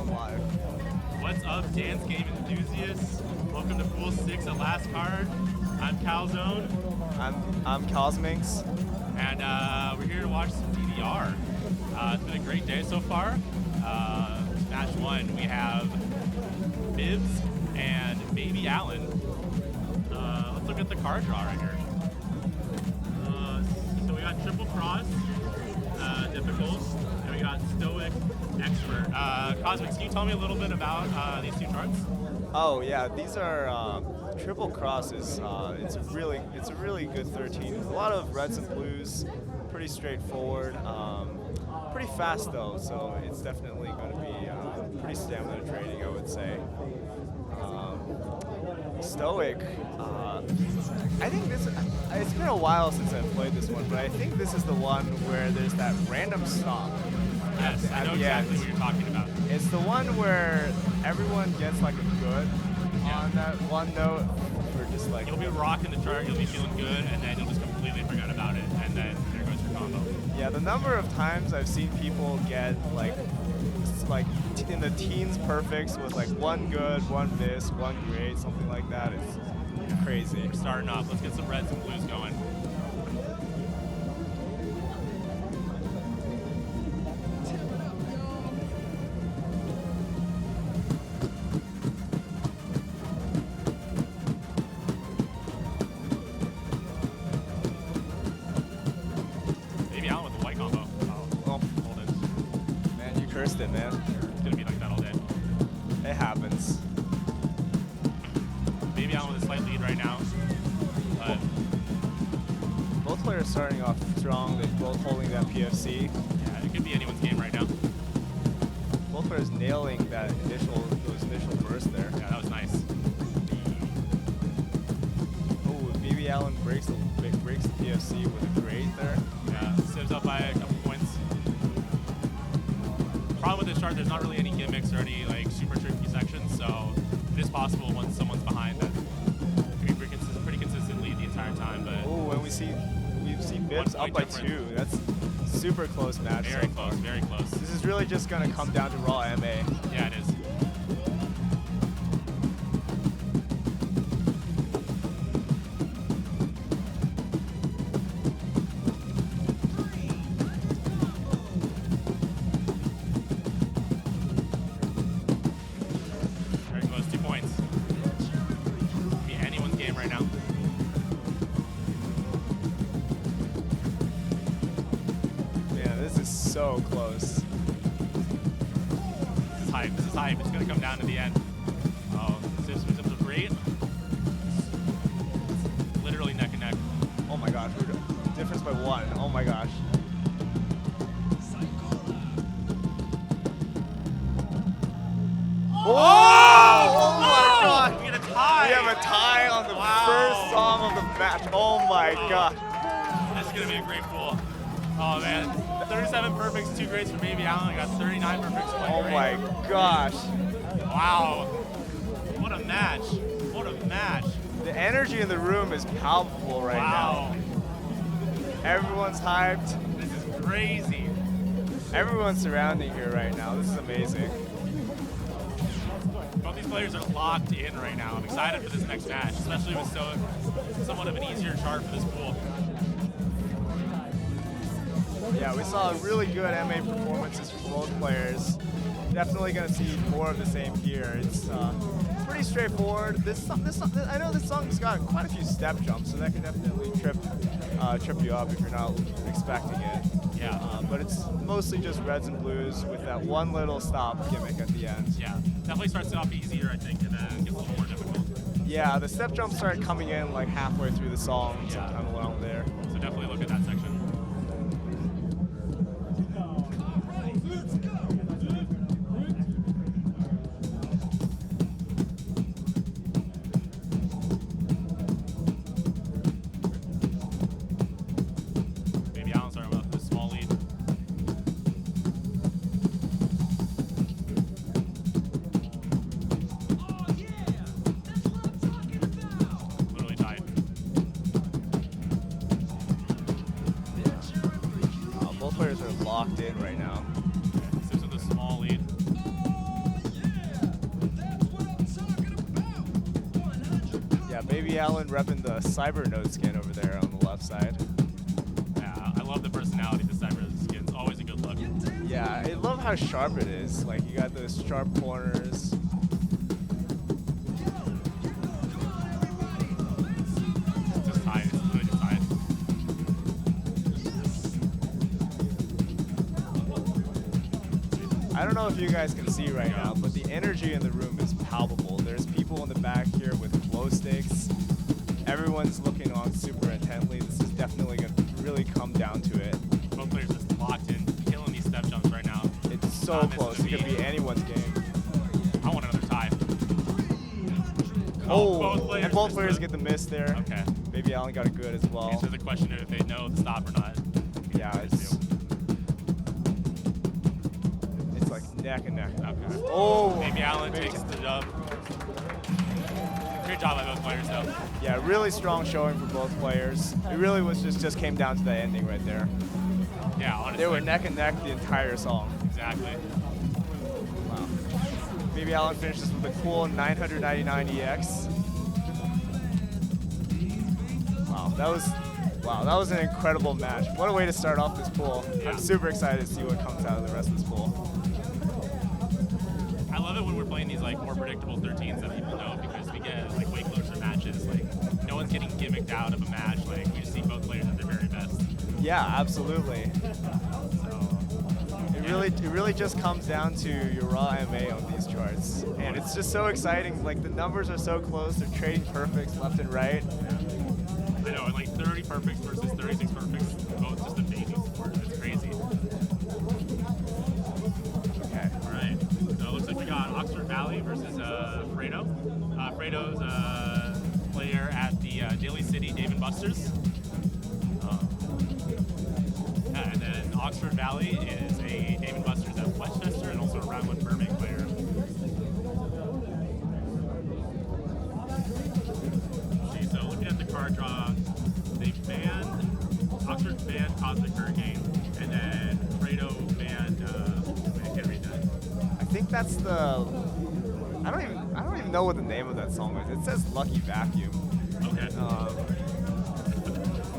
going live. What's up, dance game enthusiasts? Welcome to Pool 6 at Last Card. I'm Calzone. I'm Cosminx. And we're here to watch some DDR. It's been a great day so far. Match 1, we have Bibbzz and bbyalan. Let's look at the card draw right here. So we got Triple Cross, Difficult, and we got Stoic, Expert. Cosminx, can you tell me a little bit about these two charts? Oh yeah, these are Triple Cross is it's a really good 13. A lot of reds and blues, pretty straightforward. Pretty fast though, so it's definitely going to be pretty stamina draining, I would say. Stoic, I think this, it's been a while since I've played this one, but I think this is the one where there's that random stop. Yes, I know exactly what you're talking about. It's the one where everyone gets like a good on that one note. Or just like you'll be rocking the chart, you'll be feeling good, and then you'll just completely forget about it, and then there goes your combo. Yeah, the number of times I've seen people get like in the teens perfects with like one good, one miss, one great, something like that. It's crazy. We're starting off. Let's get some reds and blues going. bbyalan with the white combo. Oh, hold it. Man, you cursed it, man. It's gonna be like that all day. It happens. bbyalan with a slight lead right now. But both players starting off strong. They're both holding that PFC. Yeah, it could be anyone's game right now. Both players nailing those initial bursts there. Yeah, that was nice. Oh, bbyalan breaks the PFC with a great there. Yeah, sieves up by a couple points. Problem with this chart, there's not really any gimmicks or any like super tricky sections, so it is possible once someone's behind that it could be pretty consistent lead the entire time. But oh, and we've seen Bibbzz up by 2. That's super close match. Very close, very close. This is really just gonna come down to raw MA. Yeah, it is. Very close, 2 points. Could be anyone's game right now. Yeah, this is so close. This is hype. This is hype. It's going to come down to the end. Oh, Sips are great. It's literally neck and neck. Oh my gosh, we're difference by 1. Oh my gosh. Oh my god! We get a tie! We have a tie on the first song of the match. Oh my god. This is going to be a great pool. Oh man. 37 perfects, 2 greats for bbyalan. I got 39 perfects, 1 Oh great. my gosh. Wow. What a match. What a match. The energy in the room is palpable right Wow. now. Everyone's hyped. This is crazy. Everyone's surrounding here right now. This is amazing. Both these players are locked in right now. I'm excited for this next match, especially with somewhat of an easier chart for this pool. Yeah, we saw really good MA performances from both players. Definitely going to see more of the same here. It's pretty straightforward. I know this song's got quite a few step jumps, so that can definitely trip you up if you're not expecting it. Yeah. But it's mostly just reds and blues with that one little stop gimmick at the end. Yeah, definitely starts it off easier, I think, and then gets a little more difficult. Yeah, the step jumps start coming in like halfway through the song, sometime along there. So definitely look at that section. bbyalan starting with a small lead. Literally tied. bbyalan repping the cyber node skin over there on the left side. Yeah, I love the personality of the cyber skin. It's always a good look. Yeah, I love how sharp it is. Like, you got those sharp corners. It's just tight. It's really just tight. I don't know if you guys can see right now, but the energy in the room is palpable. There's people in the back here with glow sticks. Everyone's looking on super intently. This is definitely going to really come down to it. Both players just locked in, killing these step jumps right now. It's so close. It could be anyone's game. I want another tie. Oh, both and both players get the miss there. Okay. bbyalan got it good as well. Answer the question if they know the stop or not. Yeah, it's like neck and neck. Okay. Oh, bbyalan takes the dub. Great job by both players, though. Yeah, really strong showing for both players. It really was just came down to the ending right there. Yeah, honestly. They were neck and neck the entire song. Exactly. Wow. bbyalan finishes with a cool 999 EX. Wow, that was an incredible match. What a way to start off this pool. Yeah. I'm super excited to see what comes out of the rest of this pool. I love it when we're playing these like more predictable 13s that people know, because we get like way closer matches. Like no one's getting gimmicked out of a match. Like we just see both players at their very best. Yeah, absolutely. So It really just comes down to your raw MA on these charts, and it's just so exciting. Like the numbers are so close. They're trading perfects left and right. I know, and like 30 perfects versus 36 perfects, both just amazing sport. It's crazy. Okay. All right. So it looks like we got Oxfordvalley versus Fredo. Fredo's a player at the Daly City Dave & Buster's. And then Oxfordvalley is a Dave & Buster's at Westchester and also a Round 1 Burbank player. See, so looking at the card draw, they banned, Oxford banned Cosmic Hurricane, and then Fredo banned, wait, I can't read that. I think that's the. I don't even know what the name of that song is. It says Lucky Vacuum. Okay.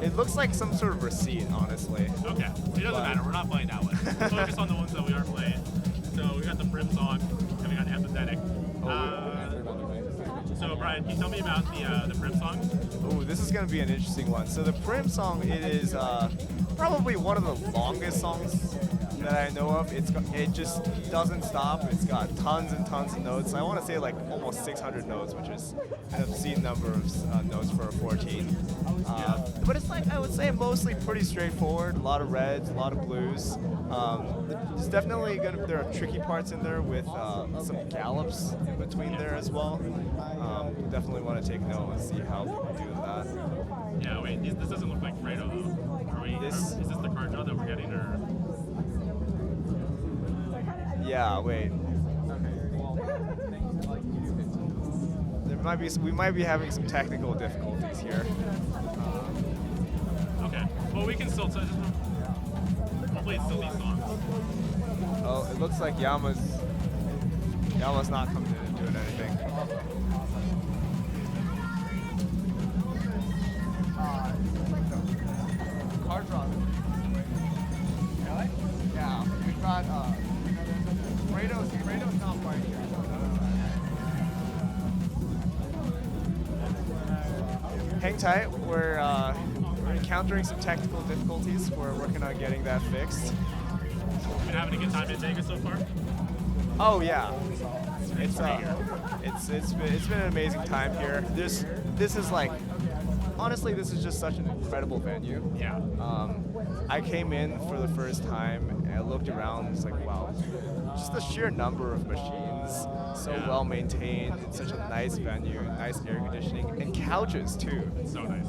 It looks like some sort of receipt, honestly. Okay. It doesn't matter. We're not playing that one. Let's focus on the ones that we are playing. So we got the Brim song, and we got Empathetic. So Brian, can you tell me about the Brim song? Oh, this is going to be an interesting one. So the Prim song, it is probably one of the longest songs that I know of. It just doesn't stop. It's got tons and tons of notes. I want to say like almost 600 notes, which is an obscene number of notes for a 14. But it's like, I would say, mostly pretty straightforward. A lot of reds, a lot of blues. There's definitely there are tricky parts in there with some gallops in between there as well. Definitely want to take note and see how people do that. Yeah, wait, this doesn't look like Fredo though. Is this the card draw that we're getting, or? Yeah, wait. We might be having some technical difficulties here. Okay. Well, we can still. Hopefully, it's still these songs. Oh, it looks like Yama's not coming in and doing anything. Card draw. Really? Yeah, we've got Fredo's not playing here. Hang tight. We're encountering some technical difficulties. We're working on getting that fixed. Been having a good time in Vegas so far? Oh yeah, it's been an amazing time here. This is like, honestly, this is just such an incredible venue. Yeah. I came in for the first time and I looked around and it's like, wow, just the sheer number of machines, so well maintained. It's such a nice venue, nice air conditioning, and couches too. So nice.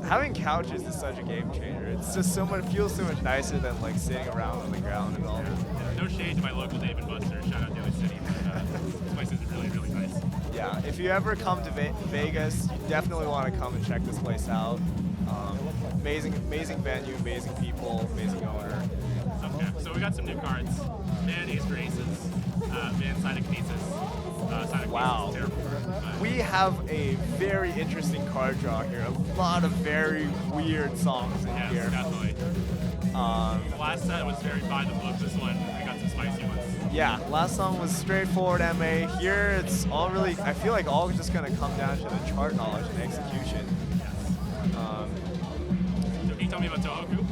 Having couches is such a game changer. It's just feels so much nicer than like sitting around on the ground and all. Yeah. No shade to my local Dave & Buster's. Shout out Daly City. This place is really, really nice. Yeah, if you ever come to Vegas, you definitely want to come and check this place out. Amazing venue, amazing people, amazing owner. Okay, so we got some new cards. ban ace for aces, ban Cytokinesis. Wow. Is terrible. We have a very interesting card draw here. A lot of very weird songs in Yes, here. definitely. The last set was very by the book. This one, we got some spicy ones. Yeah, last song was straightforward MA. Here, it's all really, I feel like all just gonna come down to the chart knowledge and execution. Yes. So can you tell me about Tohoku?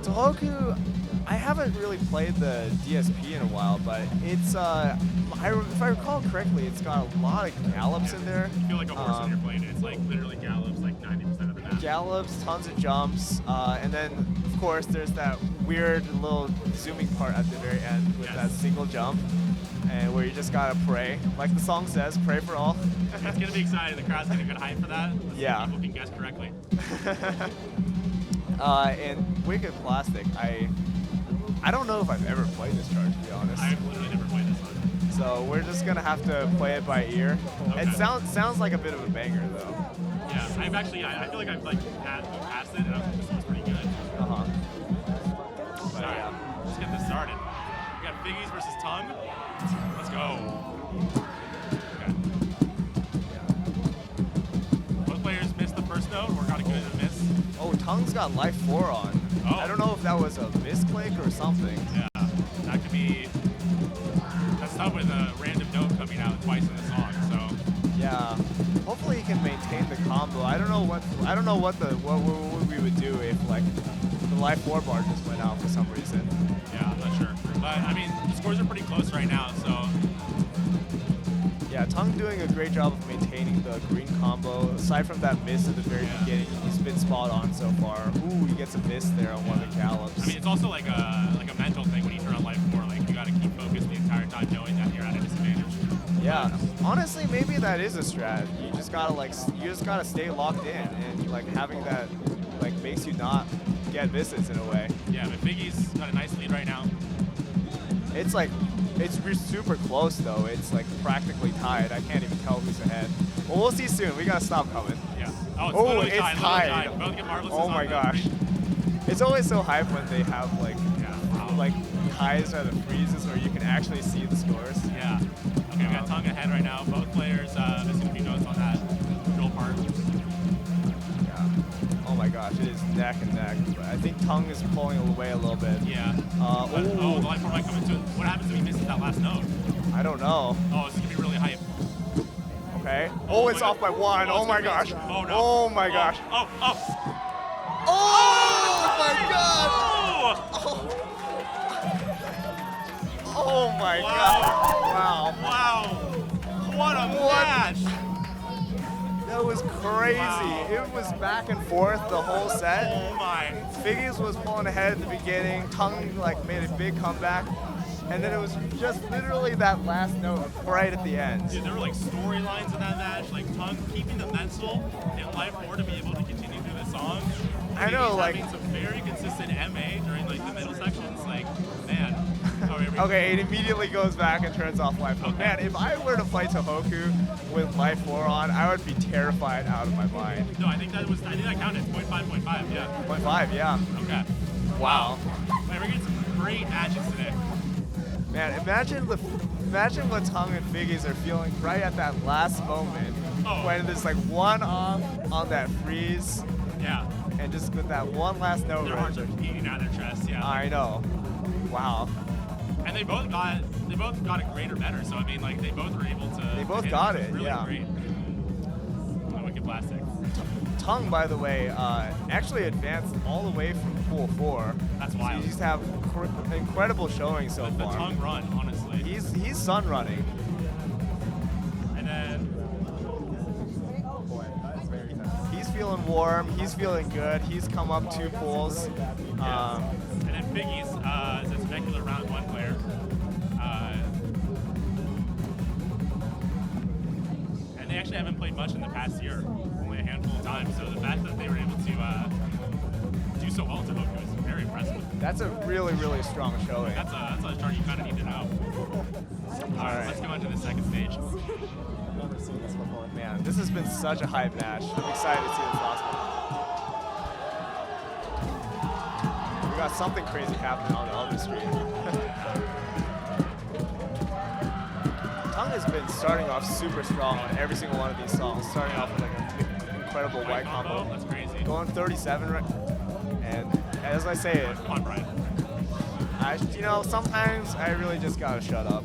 Tohoku, I haven't really played the DSP in a while, but it's, if I recall correctly, it's got a lot of gallops in there. You feel like a horse when you're playing it. It's like literally gallops like 90% of the map. Gallops, tons of jumps, and then, of course, there's that weird little zooming part at the very end with that single jump, and where you just gotta pray. Like the song says, pray for all. It's gonna be exciting. The crowd's getting good hype for that. Let's see if people can guess correctly. And Wicked Plastic, I don't know if I've ever played this chart, to be honest. I've literally never played this one. So we're just gonna have to play it by ear. Okay. It sounds like a bit of a banger, though. Yeah, I've actually, I feel like I've like passed it, and I was like, this one's pretty good. Uh-huh. But yeah, let's get this started. We got FiGGiEs versus Tung. Let's go. Okay. Both players missed the first note, or got a good miss. Oh, Tung's got life 4 on. Oh. I don't know if that was a misclick or something. Yeah, that could be. That's tough with a random note coming out twice in the song. So. Yeah. Hopefully he can maintain the combo. I don't know what we would do if like the life 4 bar just went out for some reason. Yeah, I'm not sure. But I mean, the scores are pretty close right now, so. Yeah, Tung doing a great job of maintaining the green combo. Aside from that miss at the very beginning, he's been spot on so far. Ooh, he gets a miss there on one of the gallops. I mean, it's also like a mental thing when you turn on life 4. Like you got to keep focused the entire time, knowing that you're at a disadvantage. Yeah, honestly, maybe that is a strat. You just gotta stay locked in, and like having that like makes you not get misses in a way. Yeah, but FiGGiEs got a nice lead right now. It's like super close though. It's like practically tied. I can't even tell who's ahead. Well, we'll see soon. We gotta stop coming. Yeah. Oh, it's tied. Both get marvelous. Oh my gosh. It's always so hype when they have like like ties or the freezes where you can actually see the scores. Yeah. Okay, we got Tung ahead right now. Both players missing a few notes on that drill part. Yeah. Oh my gosh, it is neck and neck. But I think Tung is pulling away a little bit. Yeah. The life 4 might come into it. What happens if he misses that last note? I don't know. Oh, this is gonna be really hype. Okay. Oh, it's off by 1. Oh my gosh. Oh no. Oh my gosh. Oh my god. Oh my god. Wow. Wow. What a match. That was crazy. Wow. It was back and forth the whole set. Oh my. FiGGiEs was pulling ahead at the beginning. Tung like made a big comeback. And then it was just literally that last note right at the end. Dude, there were like storylines in that match, like Tung keeping the mental in life 4 to be able to continue through the song. I know, he's like having some very consistent MA during like the middle sections. Like, man. Okay, it immediately goes back and turns off life 4. Okay. Man, if I were to play Tohoku with life 4 on, I would be terrified out of my mind. No, I think that counted. 0.5, yeah. 0.5, yeah. Okay. Wow. Man, we're getting some great matches today. Man, imagine what Tung and FiGGiEs are feeling right at that last moment when there's like 1 off on that freeze. Yeah. And just with that one last note. Their hearts are beating out of their chest, yeah. I know. Wow. And they both got it great or better. So I mean, like they both were able to. They both got it. Really yeah. Great. Wicked Plastic. Tung, by the way, actually advanced all the way from pool 4. That's wild. So he's have incredible showing so the far. The Tung run, honestly. He's sun running. And then. He's feeling warm. He's feeling good. He's come up 2 pools. And then FiGGiEs is a specular round 1 player. And they actually haven't played much in the past year, only a handful of times. So the fact that they were able to do so well to Tohoku is very impressive. That's a really, really strong showing. That's a chart you kind of need to know. All right, let's go on to the second stage. Never seen this before. Man, this has been such a hype match. I'm excited to see this last one. We got something crazy happening on the other screen. has been starting off super strong on every single one of these songs, starting off with like an incredible white combo. That's crazy. Going 37 right, and as I say it, Come on, Brian. you know, sometimes I really just gotta shut up.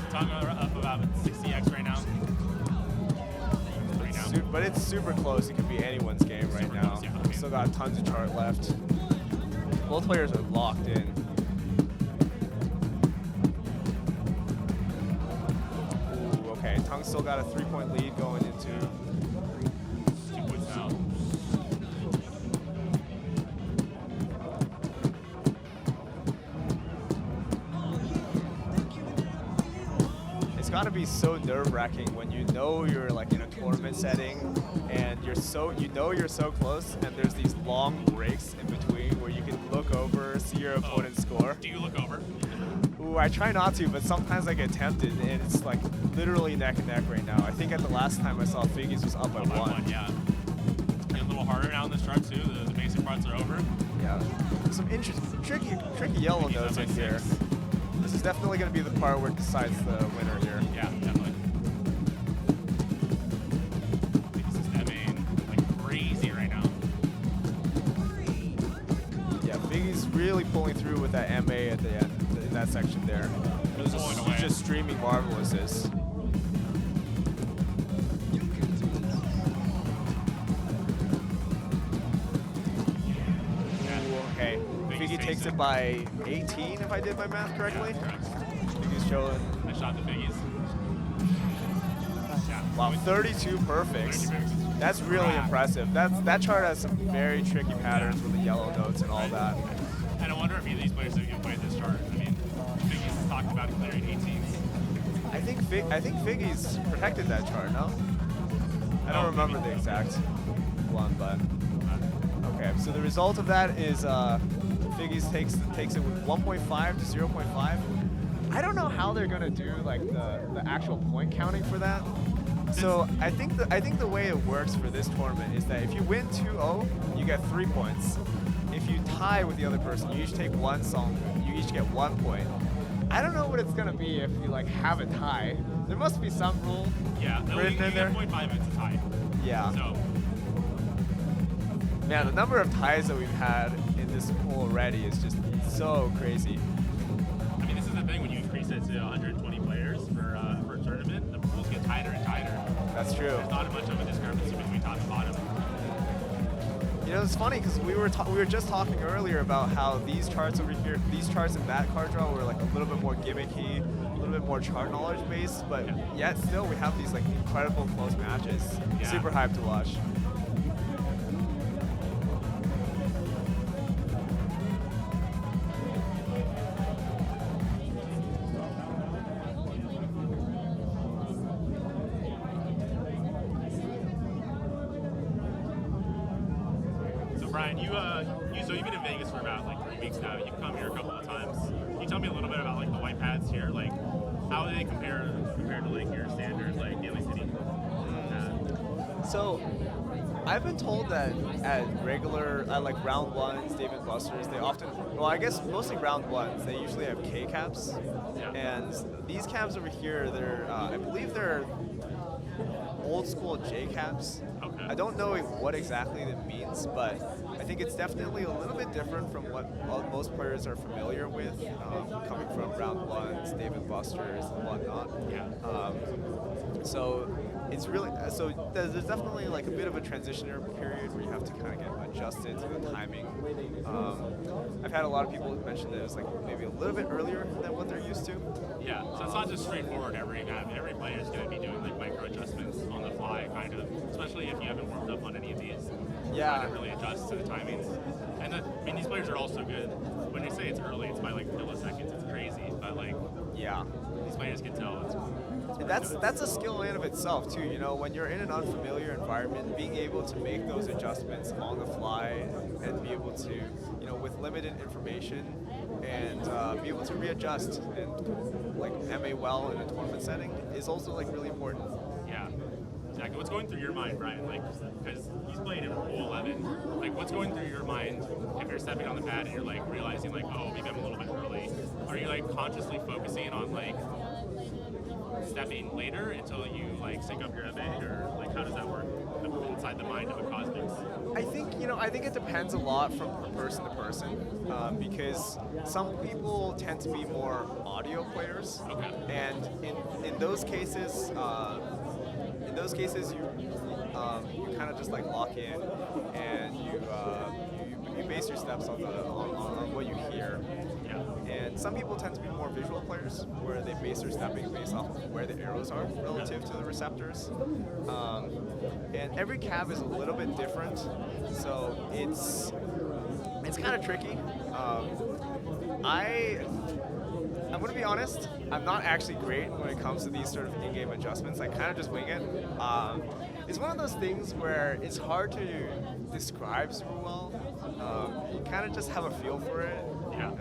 Tung up about 60x right now. But it's super close. It could be anyone's game right now. Close, yeah. We still got tons of chart left. Both players are locked in. Ooh, okay. Tung still got a 3-point lead going into. 2 points now. It's got to be so nerve-wracking when you know you're like in a tournament setting and you're so close, and there's these long breaks in between where you can look over, see your opponent's score. Do you look over? Ooh, I try not to, but sometimes I get tempted, and it's like literally neck and neck right now. I think at the last time I saw FiGGiEs was up by one. Yeah. Getting a little harder now in this chart too. The basic parts are over. Yeah. Some interesting, tricky yellow FiGGiEs notes up in by here. 6. This is definitely going to be the part where it decides the winner here. Yeah, definitely. This is MAing like crazy right now. Yeah, FiGGiEs really pulling through with that MA at the end, in that section there. He's just streaming marvelousness. Okay, FiGGiE takes it by 18 if I did my math correctly. Yeah, correct. FiGGiEs showing. I shot the FiGGiEs. Yeah. Wow, 32 perfects. That's really impressive. That chart has some very tricky patterns with the yellow notes and all that. And I wonder if either of these players can play this chart. I mean, FiGGiEs has talked about clearing 18s. I think FiGGiEs protected that chart, no? I don't remember the exact one, but okay. So the result of that is FiGGiEs takes it with 1.5 to 0.5. I don't know how they're gonna do like the actual point counting for that. So I think the way it works for this tournament is that if you win 2-0, you get 3 points. If you tie with the other person, you each take one song. You each get 1 point. I don't know what it's gonna be if you like have a tie. There must be some rule. Yeah, written in there. 0.5 it's a tie. Yeah. So. Man, the number of ties that we've had in this pool already is just so crazy. I mean, this is the thing when you increase it to 120 players for a tournament, the pools get tighter and tighter. That's true. There's not much of a discrepancy between top and bottom. You know, it's funny because we were just talking earlier about how these charts over here, these charts in that card draw were like a little bit more gimmicky, a little bit more chart knowledge based, but yet still we have these like incredible close matches. Yeah. Super hyped to watch. Brian, so you've been in Vegas for about like 3 weeks now. You've come here a couple of times. Can you tell me a little bit about like the white pads here? Like, how do they compare to like your standard like Daly City? So, I've been told that at like round ones, Dave & Buster's, they often, well, I guess mostly round ones, they usually have K caps, and these caps over here, they're, I believe they're old school J caps. Okay. I don't know what exactly that means, but I think it's definitely a little bit different from what most players are familiar with, coming from round ones, Dave & Buster's, and whatnot. Yeah. So it's really, so there's definitely like a bit of a transitioner period where you have to kind of get adjusted to the timing. I've had a lot of people mention that it was like maybe a little bit earlier than what they're used to. Yeah, so it's not just straightforward every player is going to be doing like micro adjustments on the fly, kind of, especially if you haven't warmed up on any of these. Yeah. Trying to really adjust to the timings. And I mean, these players are also good. When you say it's early, it's by like milliseconds. It's crazy, but like, yeah, these players can tell. And that's a skill in of itself too. You know, when you're in an unfamiliar environment, being able to make those adjustments on the fly and be able to, you know, with limited information, and be able to readjust and like MA well in a tournament setting is also like really important. Yeah. Exactly. What's going through your mind, Brian? Like, because he's played in pool 11. Like, what's going through your mind if you're stepping on the pad and you're like realizing like, oh, maybe I'm a little bit early? Are you like consciously focusing on like stepping later until you like sync up your MA, or like how does that work inside the mind of a Cosmics? I think it depends a lot from person to person, because some people tend to be more audio players, Okay. and in those cases, you kind of just like lock in, and you base your steps on what you hear. Yeah. And some people tend to be more visual players, where they base their stepping based off of where the arrows are relative to the receptors. And every cab is a little bit different, so it's kind of tricky. I'm going to be honest, I'm not actually great when it comes to these sort of in-game adjustments. I kind of just wing it. It's one of those things where it's hard to describe super well. You kind of just have a feel for it. Yeah.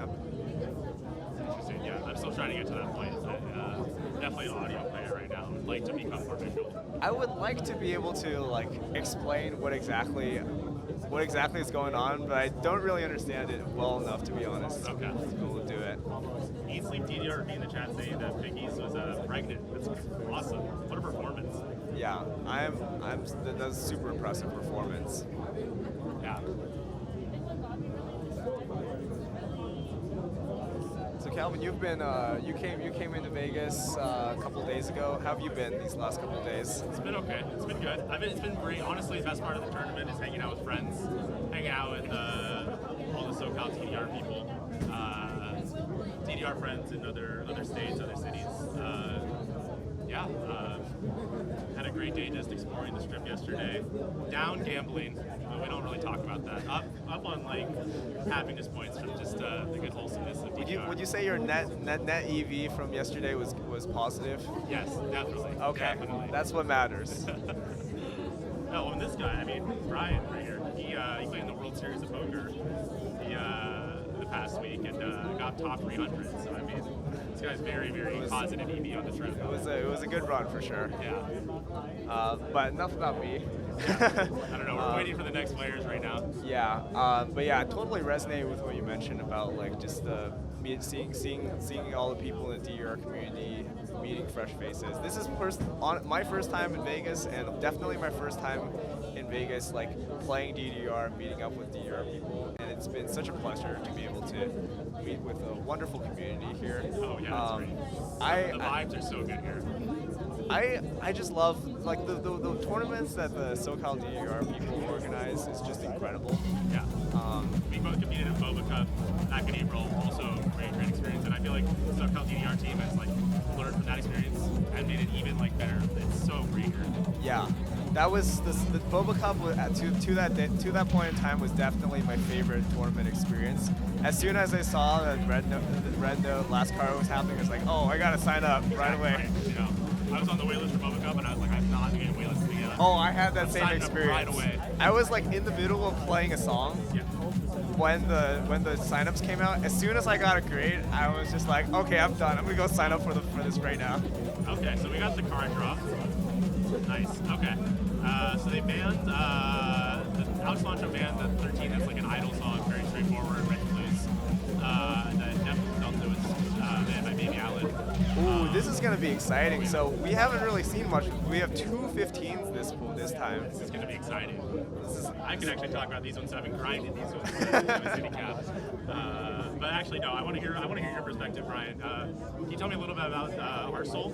Interesting. Yeah, I'm still trying to get to that point. Definitely an audio player right now. Would like to become more visual. I would like to be able to like explain what exactly is going on, but I don't really understand it well enough, to be honest. Okay. To be able to do it. Eat DDR in the chat saying that FiGGiEs was pregnant. That's awesome. What a performance. Yeah, that's a super impressive performance. Yeah. So Calvin, you've been you came into Vegas a couple days ago. How have you been these last couple of days? It's been okay. It's been good. It's been great. Honestly, the best part of the tournament is hanging out with friends, hanging out with all the SoCalDDR people, DDR friends in other states, other cities. Had a great day just exploring the strip yesterday. Down gambling, but we don't really talk about that. Up on like happiness points from just the good wholesomeness of DDR. Would you say your net EV from yesterday was positive? Yes, definitely. Okay, definitely. that's what matters. No, and this guy, Brian right here, he played in the World Series of Poker the past week and got top 300. So this guy's very, very positive EV on the trip. It was a good run for sure. Yeah. But enough about me. Yeah. I don't know. We're waiting for the next players right now. Yeah. But yeah, I totally resonate with what you mentioned about like just seeing all the people in the DDR community, meeting fresh faces. This is my first time in Vegas, and definitely my first time in Vegas, like playing DDR, meeting up with DDR people, and it's been such a pleasure to be able to meet with a wonderful community here. Oh yeah, that's great. The vibes are so good here. I just love like the tournaments that the SoCalDDR people organize is just incredible. Yeah. We both competed in Boba Cup back in April, also great experience, and I feel like the SoCalDDR team has like learned from that experience and made it even like better. It's so great here. Yeah. That was the Boba Cup to that point in time was definitely my favorite tournament experience. As soon as I saw that the red note last card was happening, I was like, oh, I gotta sign up right away. Right. You know, I was on the waitlist for Boba Cup, and I was like, I'm not getting waitlist again. Oh, I had that same experience. Right away. I was like in the middle of playing a song. Yeah. When the signups came out, as soon as I got a grade, I was just like, okay, I'm done. I'm gonna go sign up for this right now. Okay, so we got the card draw. Nice. Okay. So they banned the AlexCilantro banned the 13. That's like an idol song, very straightforward, red and blues. The Definitely Delta was banned by bbyalan. Ooh, this is gonna be exciting. So we haven't really seen much. We have two 15s this time. This is gonna be exciting. I can actually talk about these ones. I've been grinding these ones with City Cap. But actually, no. I want to hear your perspective, Brian. Can you tell me a little bit about Arsoul?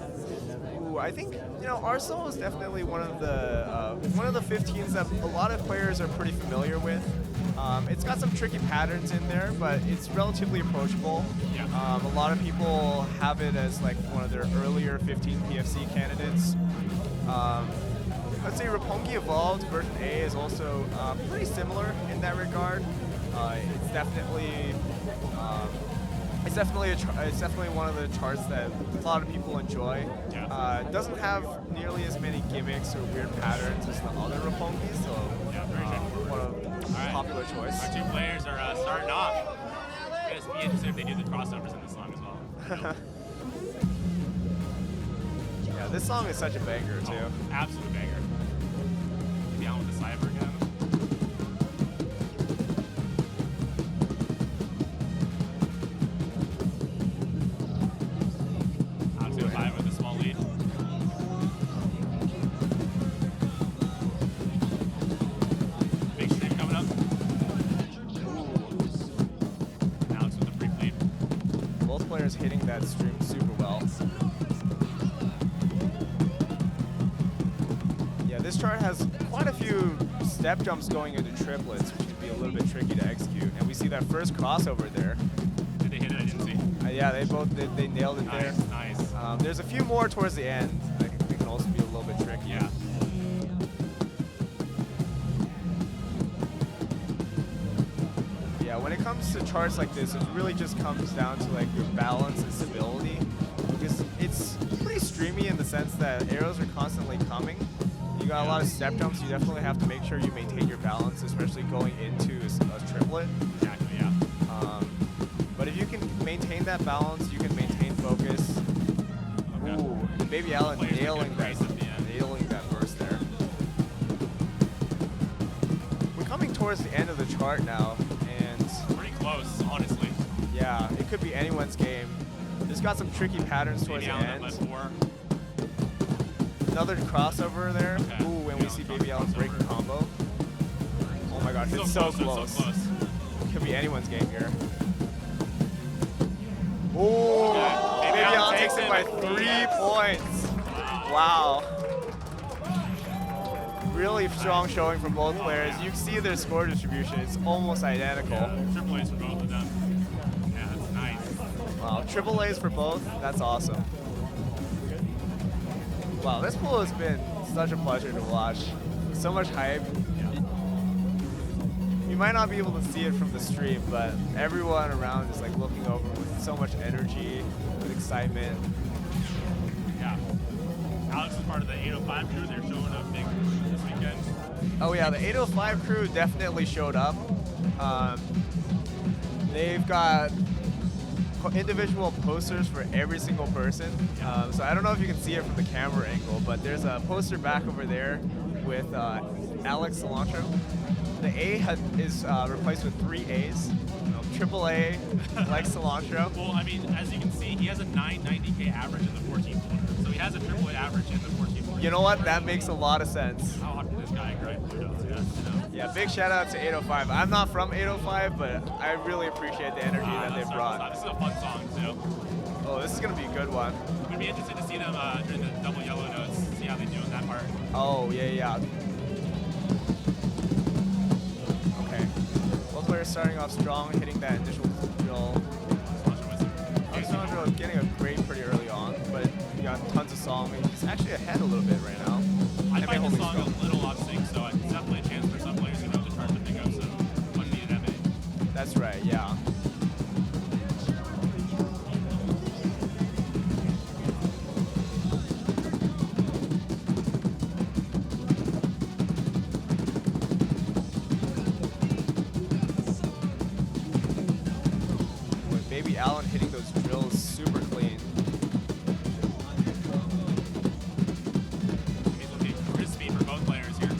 Ooh, I think Arsoul is definitely one of the 15s that a lot of players are pretty familiar with. It's got some tricky patterns in there, but it's relatively approachable. Yeah. A lot of people have it as like one of their earlier 15 PFC candidates. I'd say Roppongi Evolved version A is also pretty similar in that regard. It's definitely one of the charts that a lot of people enjoy. Yeah. It doesn't have nearly as many gimmicks or weird patterns as the other Roppongis, so Yeah, very good. one of popular choice. Our two players are starting off. It's be interesting if they do the crossovers in this song as well. Yeah, this song is such a banger too. Oh, absolute banger. Maybe on with the cyber again. Alex with a 5 with a small lead. Both players hitting that stream super well. Yeah, this chart has quite a few step jumps going into triplets, which can be a little bit tricky to execute. And we see that first crossover there. Did they hit it? I didn't see. Yeah, they nailed it there. Nice. There's a few more towards the end that can also be a little bit tricky. Yeah. Yeah, when it comes to charts like this, it really just comes down to like your balance and stability. Because it's pretty streamy in the sense that arrows are constantly coming. You got a lot of step jumps. You definitely have to make sure you maintain your balance, especially going into a triplet. Exactly, yeah. But if you can maintain that balance, you can maintain focus. Okay. Ooh, bbyalan nailing that burst there. We're coming towards the end of the chart now, and Pretty close, honestly. yeah, it could be anyone's game. It's got some tricky patterns towards the end. Another crossover there. Okay. Ooh, and we see bbyalan break a combo. Oh my god, it's so close. So close. Could be anyone's game here. Ooh, bbyalan takes it by 3 points. Wow. Really strong showing from both players. You can see their score distribution. It's almost identical. Yeah, triple A's for both of them. Yeah, that's nice. Wow, triple A's for both. That's awesome. Wow, this pool has been such a pleasure to watch. So much hype. You might not be able to see it from the stream, but everyone around is like looking over with so much energy, with excitement. Yeah. Alex is part of the 805 crew. They're showing up big this weekend. Oh yeah, the 805 crew definitely showed up. They've got individual posters for every single person. So I don't know if you can see it from the camera angle, but there's a poster back over there with AlexCilantro. The A is replaced with 3 A's. Triple A, like Cilantro. Well, I mean, as you can see, he has a 990K average in the 14th quarter. So he has a triple A average in the 14th quarter. You know what? That makes a lot of sense. How hard did this guy grind Fredo? Yeah, big shout out to 805. I'm not from 805, but I really appreciate the energy that they brought. This is a fun song, too. Oh, this is going to be a good one. We'd be interested to see them during the double yellow notes, see how they do in that part. Oh, yeah. Okay. Both players starting off strong, hitting that initial drill. AlexCilantro getting a grade pretty early on, but he got tons of song. He's actually ahead a little bit right now. I find this song a little off sync, so it's definitely a chance for some players who know the chart to pick up some unneeded MA. That's right, yeah. With bbyalan hitting those drills super clean. He's looking crispy for both players here.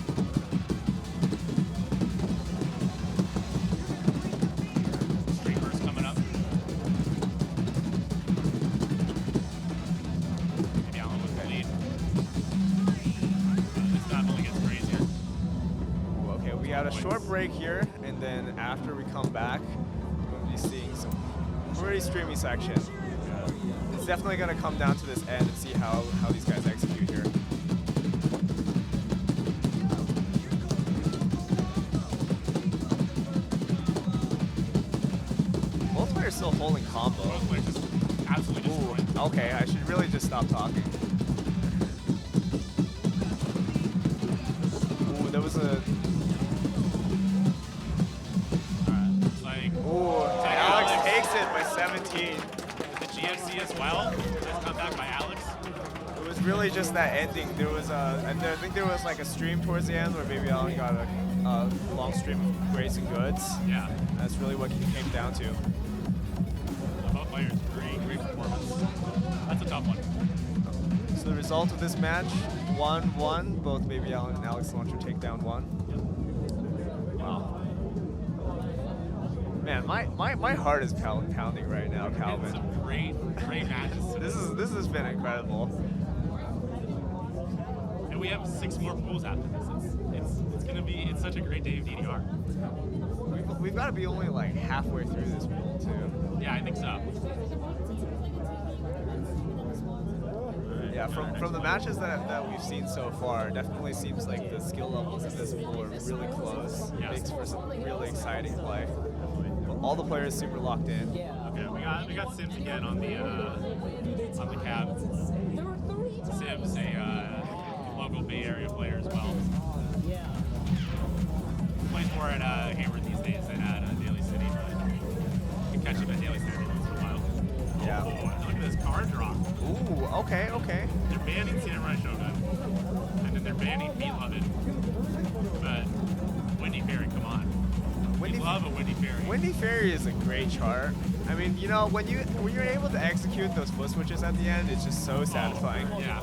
Streamers coming up. bbyalan with the lead. This map only gets crazier. Ooh, okay, we got a short break here, and then after we come back, we'll be seeing some pretty streamy section. It's definitely going to come down to this end and see how these guys execute here. Both players still holding combo. Both players just absolutely destroyed. Ooh, okay, I should really just stop talking. Ooh, there was a... Looks like Ooh, Alex takes it by 17. the GFC as well. Nice comeback by Alex. It was really just that ending. There was I think there was like a stream towards the end where bbyalan got a long stream of grades and goods. Yeah. That's really what it came down to. Both players, great performance. That's a tough one. So the result of this match, 1-1. Both bbyalan and AlexCilantro take down 1. Wow. Man, my heart is pounding right now, Calvin. Some great matches. This has been incredible. And we have 6 more pools after this. It's such a great day of DDR. We've got to be only like halfway through this pool too. Yeah, I think so. Yeah, from the matches that we've seen so far, it definitely seems like the skill levels in this pool are really close. It makes for some really exciting play. All the players super locked in. Okay, we got Sims again on the cab. Sims, a local Bay Area player as well. Plays more at Hayward these days than at Daly City, but you can catch him at Daly City once in a while. Yeah. Oh, look at this card drop. Ooh, okay. They're banning Samurai Shogun, and then they're banning Beloved. But Windy Fairy, come on. We love a Windy Fairy. Windy Fairy is a great chart. I mean, you know, when you're able to execute those foot switches at the end, it's just so satisfying. Yeah.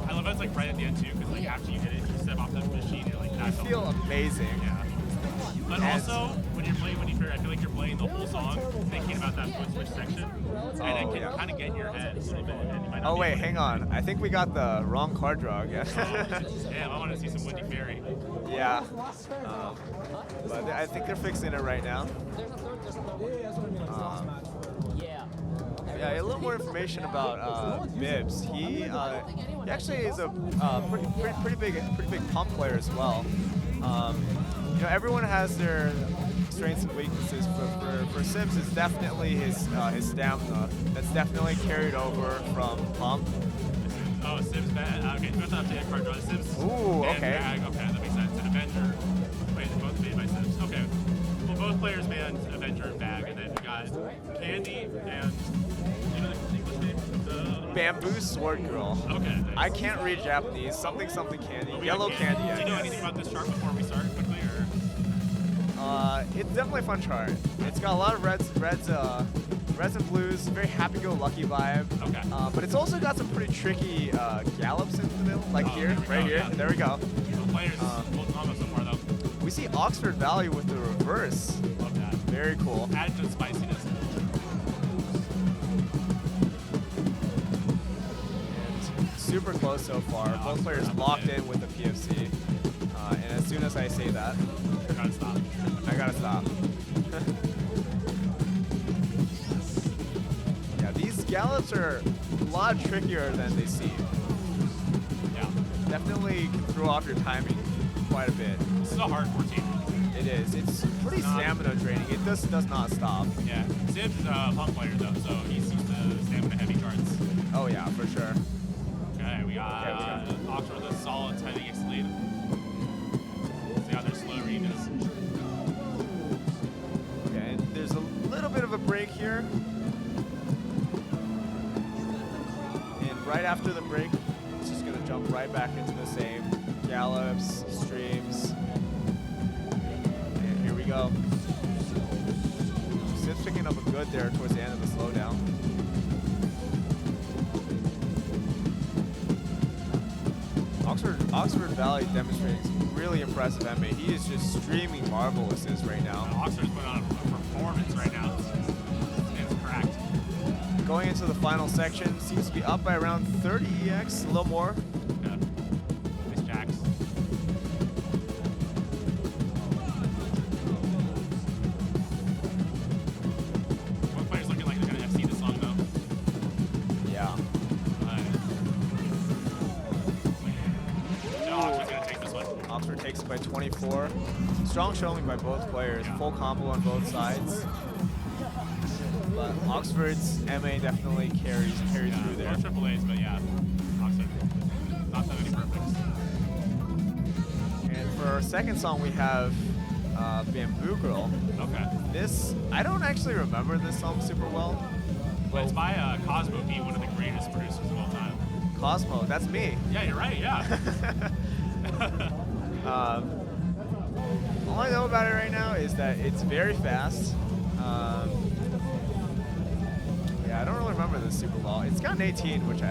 I love how it's like right at the end too, because like after you hit it, you step off the machine, you're like, You feel amazing. Yeah. But also, when you're playing Windy Fairy, I feel like you're playing the whole song, thinking about that foot switch section, and it can kind of get in your head a little bit. And you might not wait, hang on. I think we got the wrong card draw again. Damn, I want to see some Windy Fairy. Yeah. But I think they're fixing it right now. Yeah, a little more information about Bibbzz. He actually is a pretty big pump player as well. You know, everyone has their strengths and weaknesses. For Sims, it's definitely his stamina. That's definitely carried over from pump. Oh, Sims bad. Okay, you have to update card draw. Sims. Ooh, okay. Bag. Okay, that makes sense. An Avenger. Wait, they're both made by Sims. Okay. Well, both players banned Avenger and Bag, and then we got Candy and you know the English name? Bamboo Sword Girl. Okay. Nice. I can't read Japanese. Something candy. Yellow candy. Do you know anything about this chart before we start quickly, or? It's definitely a fun chart. It's got a lot of reds and blues. Very happy-go-lucky vibe. Okay. But it's also got some pretty tricky gallops in the middle, like here, right here. Yeah. There we go. The players full combo so far though. We see Oxfordvalley with the reverse. Love that. Very cool. Add to the spiciness. Super close so far. Both players locked in with the PFC. And as soon as I say that, I gotta stop. I gotta stop. Yeah, these gallops are a lot trickier than they seem. Yeah. Definitely can throw off your timing quite a bit. This is a hard 14. It is. It's pretty stamina draining. It does not stop. Yeah. Sims is a pump player though, so he's used to stamina heavy cards. Oh yeah, for sure. Okay, we got Oxford with a solid 10x lead. See how their slow read is. Okay, and there's a little bit of a break here. And right after the break, it's just gonna jump right back into the same gallops, streams. And here we go. Sims picking up a good there towards the end of the slowdown. Oxfordvalley demonstrating some really impressive MA. He is just streaming marvelouses right now. Oxford's putting on a performance right now. It's cracked. Going into the final section, seems to be up by around 30 EX, a little more. Yeah. Nice jacks. One player's looking like they're gonna FC this song though. Yeah. Oxford's gonna take this one. Oxford takes it by 24. Strong showing by both players. Yeah. Full combo on both sides. But Oxford's MA definitely carries through there. No triple A's, but yeah. Oxford. Not that many perfects. And for our second song, we have Bamboo Girl. Okay. This, I don't actually remember this song super well. But it's by Cosmo B, one of the greatest producers of all time. Cosmo, that's me. Yeah, you're right, yeah. All I know about it right now is that it's very fast. Yeah, I don't really remember this super well. It's got an 18, which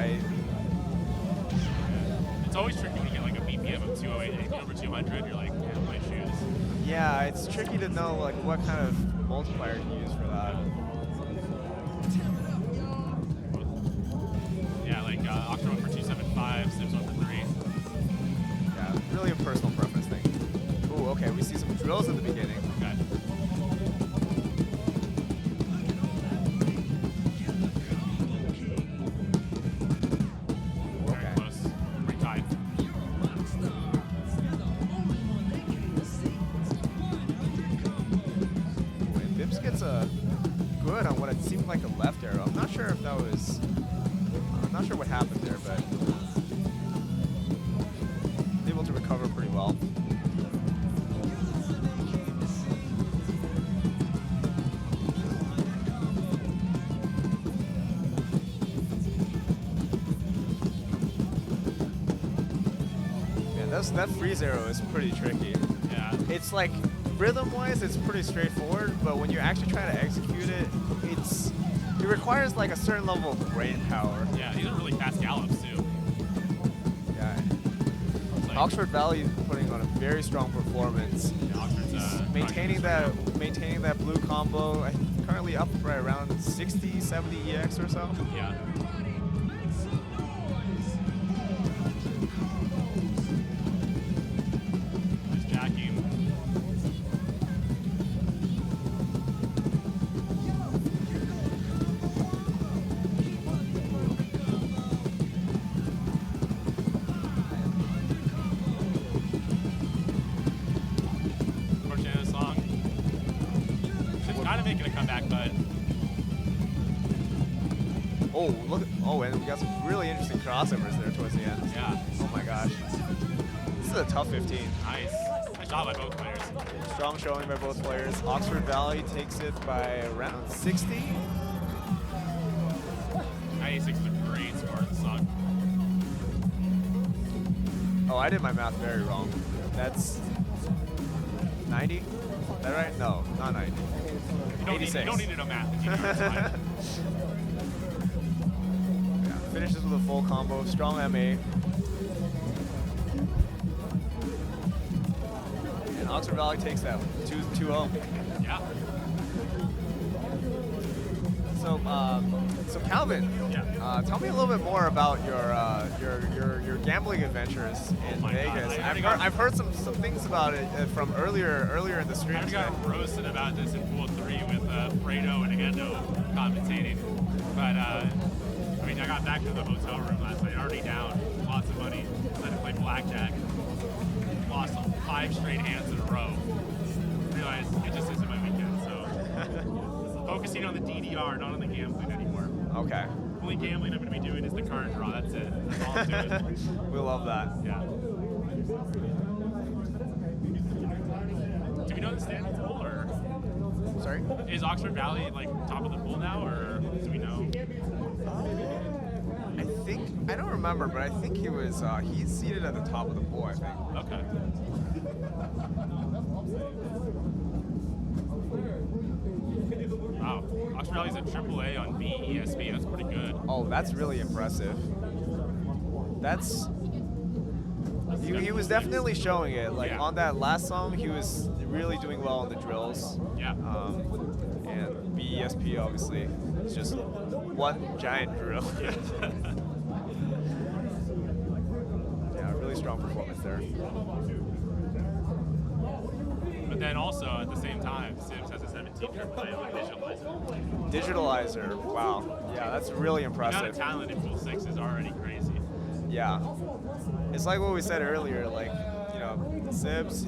It's always tricky when you get like a BPM of 208. Anything over 200, you're like, damn, my shoes. Yeah, it's tricky to know like what kind of multiplier to use for that. Yeah, like Octo went for 275, Sims went for 3. Yeah, really a personal preference thing. Ooh, okay, we see some drills at the beginning. Okay. Okay. sure if that was. I'm not sure what happened there, but able to recover pretty well. Yeah, that freeze arrow is pretty tricky. Yeah. It's like rhythm-wise, it's pretty straightforward, but when you actually try to execute it, it requires like a certain level of brain power. Yeah, these are really fast gallops too. Yeah. Like, Oxfordvalley putting on a very strong performance. Yeah, Oxford's maintaining that blue combo. I think currently up right around 60, 70 EX or so. Yeah. Nice jacking. Unfortunately, the song. It's kind of making a comeback, but Oh, look! Oh, and we got some really interesting crossovers there towards the end. yeah, Oh my gosh, this is a tough 15. nice. Nice job by both players. Strong showing by both players. Oxfordvalley takes it by around 60. 96 is a great score in the song. Oh, I did my math very wrong. That's 90? Is that right? No, not 90. You don't need to know math. If you know it's fine. Yeah, finishes with a full combo, strong MA. And Oxfordvalley takes that 2-0. Yeah. So Calvin, Yeah. tell me a little bit more about your gambling adventures in my God, Vegas. I already got- I've heard some things about it from earlier in the stream. I already got roasted about this in Pool 3 with Fredo and Ando commentating. But, I mean, I got back to the hotel room last night, already down, lots of money. Decided to play blackjack. Lost 5 straight hands in a row. Realized it just isn't my weekend, so focusing on the DDR, not on the gambling anymore. Okay, Only gambling I'm going to be doing is the card draw, that's it. That's all I'm doing. we love that. Yeah. Do we know the standings at all, or Sorry. is Oxfordvalley like top of the pool now, or do we know? I don't remember, but I think he was he's seated at the top of the pool. I think. Okay. Wow, Oxfordvalley's a AAA on BESP. That's pretty good. Oh, that's really impressive. He was definitely showing it. Like Yeah. on that last song, he was really doing well on the drills. Yeah. And BESP obviously is just one giant drill. Yeah, really strong performance there. But then also at the same time, Bibbzz has a 17 AAA on Visualizer. Digitalizer, wow. Yeah, that's really The amount impressive. of talent in Pool 6 is already crazy. Yeah. It's like what we said earlier, like, you know, Bibbzz,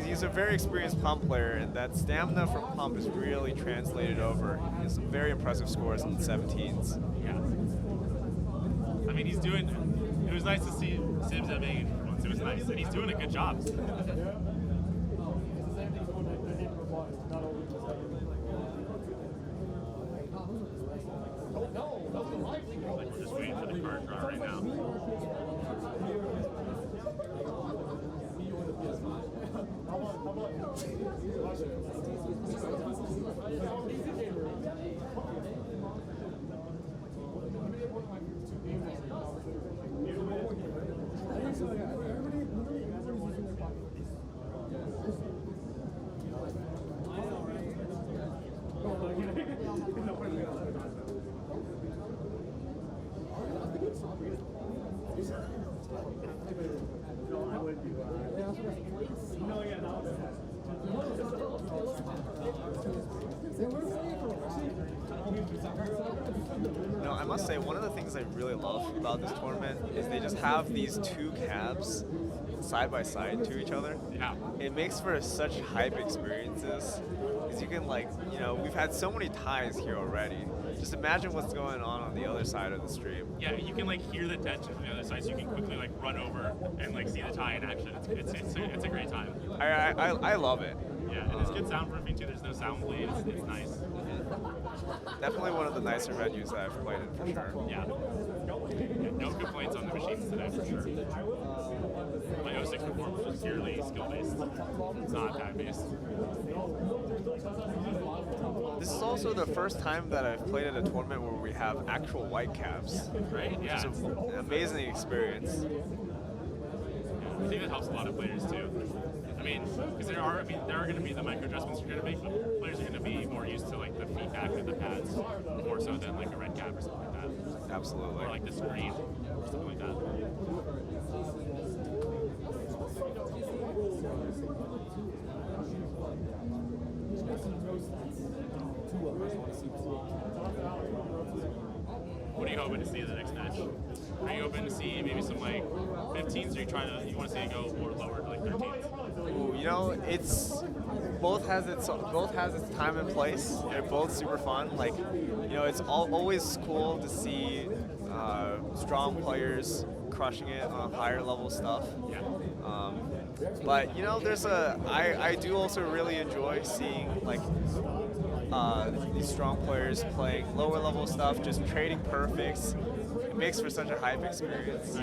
he's a very experienced pump player, and that stamina from pump is really translated over. He has some very impressive scores in the 17s. Yeah. I mean, he's doing, it was nice to see Bibbzz MA once. It was nice, and he's doing a good job. Like, we're just waiting for the card draw right now. No, I must say, one of the things I really love about this tournament is they just have these two cabs side by side to each other. Yeah. It makes for such hype experiences. Because you can, like, you know, we've had so many ties here already. just imagine what's going on the other side of the stream. Yeah, you can like hear the tension from the other side, so you can quickly like run over and like see the tie in action. It's a great time. I love it. Yeah, and it's good soundproofing too. There's no sound bleed. It's nice. Definitely one of the nicer venues that I've played in for sure. Yeah. No complaints on the machines today for sure. My 06 performance was purely skill-based, not time-based. This is also the first time that I've played at a tournament where we have actual white caps. Right? Yeah. It's an amazing experience. I think that helps a lot of players too. I mean, because there are going to be the micro adjustments you're going to make, but players are going to be more used to like the feedback of the pads, more so than like a red cap or something like that. Absolutely. Or like the screen or something like that. What are you hoping to see in the next match? Are you hoping to see maybe some like 15s, or you want to see it go more lower to like 13s? Ooh, you know, it's both has its time and place. They're both super fun. Like, you know, it's always cool to see strong players crushing it on higher level stuff. Yeah. But you know, I do also really enjoy seeing like these strong players playing lower level stuff, just trading perfects. It makes for such a hype experience.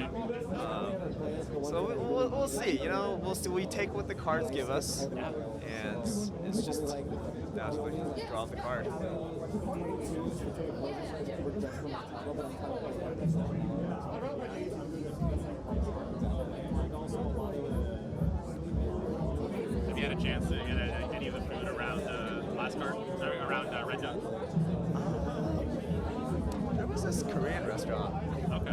So we'll see. You know, we'll see. We take what the cards give us, and it's just naturally draw the card. Have you had a chance to get any of the food around last card, around Red Duck? There was this Korean restaurant. Okay.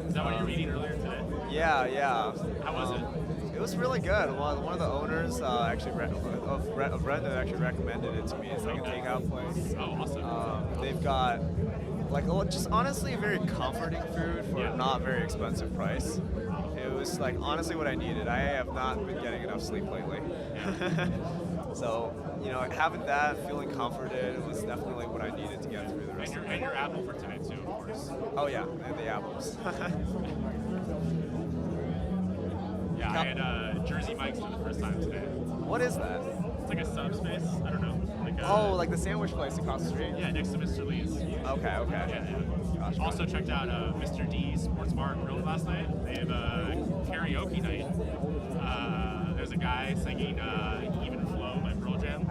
Is that what you were eating earlier today? Yeah, yeah. How was it? It was really good. One of the owners of Brendan actually recommended it to me. It's like a takeout place. Oh, awesome. They've got like just honestly very comforting food for a not very expensive price. It was like honestly what I needed. I have not been getting enough sleep lately. So, you know, having that, feeling comforted was definitely what I needed to get through the rest of the day. And your apple for tonight too, of course. Oh yeah, and the apples. Yeah, I had Jersey Mike's for the first time today. What is that? It's like a subspace. I don't know. Like the sandwich place across the street? Yeah, next to Mr. Lee's. Okay. Yeah. Gosh, Also checked out Mr. D's Sports Bar and Grill last night. They have a karaoke night. There's a guy singing Even Flow by Pearl Jam.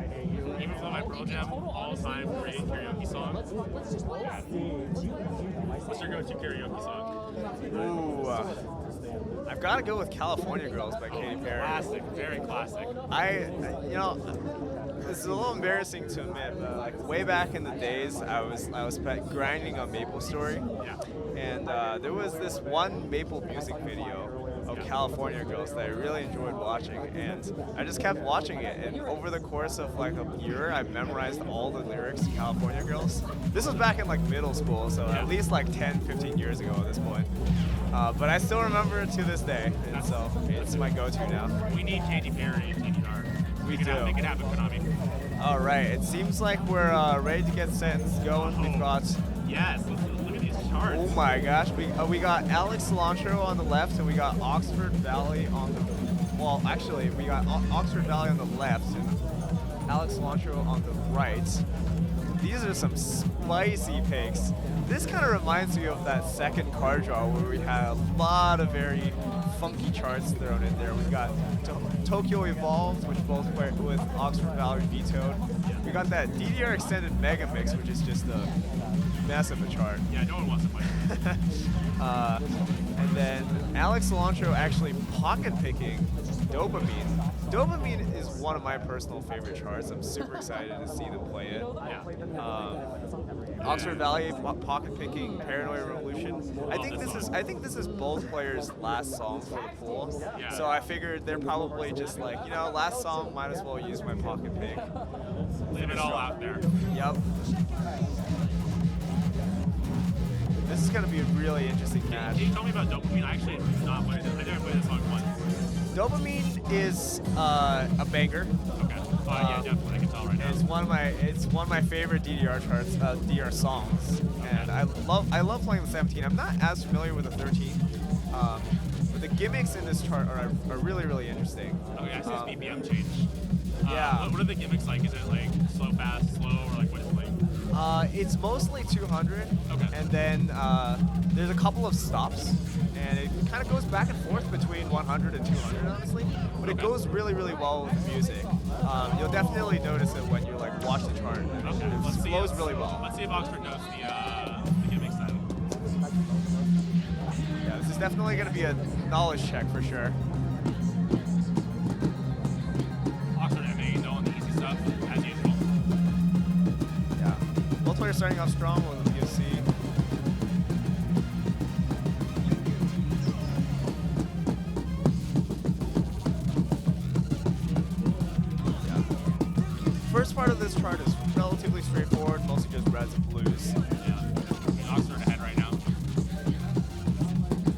Even Flow by Pearl Jam, all-time great karaoke song. Yeah. What's your go-to karaoke song? Ooh, I've got to go with California Girls by Katy Perry. Classic, very classic. You know, this is a little embarrassing to admit, but like way back in the days, I was grinding on Maple Story, and there was this one Maple music video of California Girls that I really enjoyed watching, and I just kept watching it, and over the course of like a year, I memorized all the lyrics to California Girls. This was back in like middle school, so at least like 10, 15 years ago at this point. But I still remember it to this day, and so it's my go-to now. We need Katy Perry and DDR. We do. Make it happen, Konami. All right, it seems like we're ready to get set and going. We've got... Yes, look at these charts. Oh my gosh, we got AlexCilantro on the left, and we got Oxfordvalley on the... Well, actually, we got Oxfordvalley on the left, and AlexCilantro on the right. These are some spicy picks. This kind of reminds me of that second card draw where we had a lot of very funky charts thrown in there. We got Tokyo Evolved, which both played with Oxfordvalley vetoed. We got that DDR Extended Mega Mix, which is just a mess of a chart. Yeah, no one wants to play it. And then AlexCilantro actually pocket picking Dopamine. Dopamine is one of my personal favorite charts. I'm super excited to see them play it. Oxfordvalley pocket picking Paranoid Revolution. I think this is both players' last song for the pool. So I figured they're probably just like, you know, last song, might as well use my pocket pick. Leave it all out there. Yep. This is going to be a really interesting match. Can you tell me about Dopamine? I actually have not played it. I never played this song once. Dopamine is a banger. Okay. yeah, definitely. I can tell right now. It's one of my favorite DDR charts, DDR songs, and I love playing the 17. I'm not as familiar with the 13, but the gimmicks in this chart are really interesting. Oh yeah, I see this BPM change. Yeah. What are the gimmicks like? Is it like slow, fast, slow, or like what is it like? It's mostly 200, Okay. and then there's a couple of stops, and it kind of goes back and forth between 100 and 200, honestly. But it goes really well with the music. You'll definitely notice it when you like watch the chart. Okay. It flows really well. Let's see if Oxford knows the gimmicks then. Yeah, this is definitely going to be a knowledge check for sure. Oxford MA knowing the easy stuff as usual. Yeah. Both players starting off strong with the PFC. Yeah. First part of this chart is relatively straightforward, mostly just reds and blues. Yeah. I mean, Oxford ahead right now.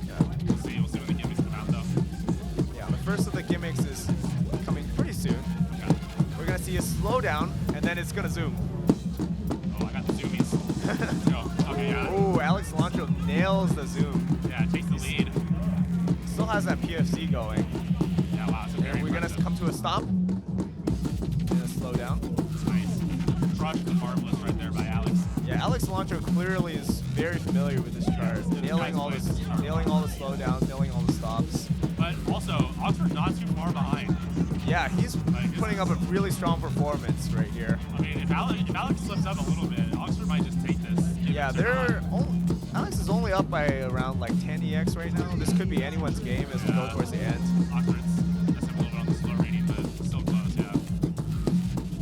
Yeah. We'll see when the gimmicks come out though. Yeah, the first of the gimmicks is coming pretty soon. Okay. We're gonna see a slowdown, and then it's gonna zoom. Oh, I got the zoomies. Let's go. Okay, yeah. Ooh, AlexCilantro nails the zoom. Yeah, takes the lead. Still has that PFC going. Yeah, wow, it's a very And we're gonna impressive. come to a stop. Gonna slow down. Nice. Crush the marvelous right there by Alex. Yeah, AlexCilantro clearly is very familiar with this chart, this nailing guy's all played the this chart a nailing lot. all the slowdowns, nailing all the stops. But also, Oxford not too far behind. Yeah, he's putting up a really strong performance right here. I mean, if Alex slips up a little bit, Oxford might just take this. Yeah, Alex is only up by around like 10 EX right now. This could be anyone's game as we go towards the end. Oxford's that's a little bit on the slow rating, but still close, yeah.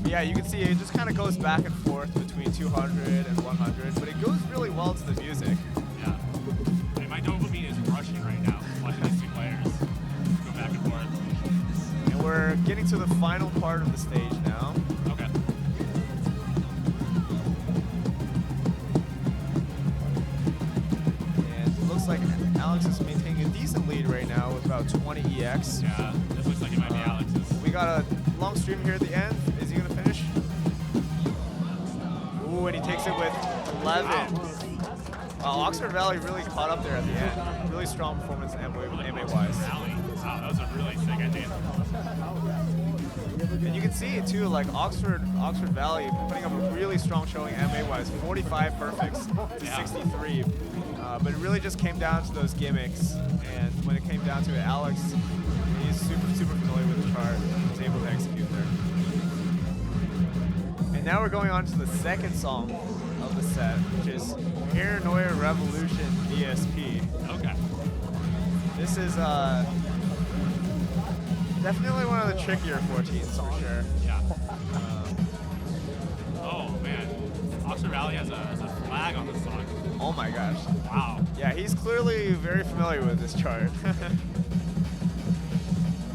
Yeah, you can see it just kind of goes back and forth between 200 and 100, but it goes really well to the music. Yeah. I mean, my dopamine is rushing right now watching these two players go back and forth. And we're getting to the final part of the stage now. Okay. And it looks like Alex is maintaining a decent lead right now with about 20 EX. Yeah, this looks like it might be Alex's. We got a long stream here at the end. Is he going to finish? Ooh, and he takes it with 11. Wow, Oxfordvalley really caught up there at the end. Really strong performance MA-wise. Rally. Wow, that was a really sick ending. And you can see it too, like Oxfordvalley putting up a really strong showing MA-wise, 45 perfects to Yeah. 63. But it really just came down to those gimmicks. And when it came down to it, Alex, he's super familiar with the chart, was able to execute there. And now we're going on to the second song of the set, which is Paranoia Revolution DSP. Okay. This is definitely one of the trickier 14s for sure. Yeah. Oh man, Oxfordvalley has a flag on this song. Oh my gosh. Wow. Yeah, he's clearly very familiar with this chart.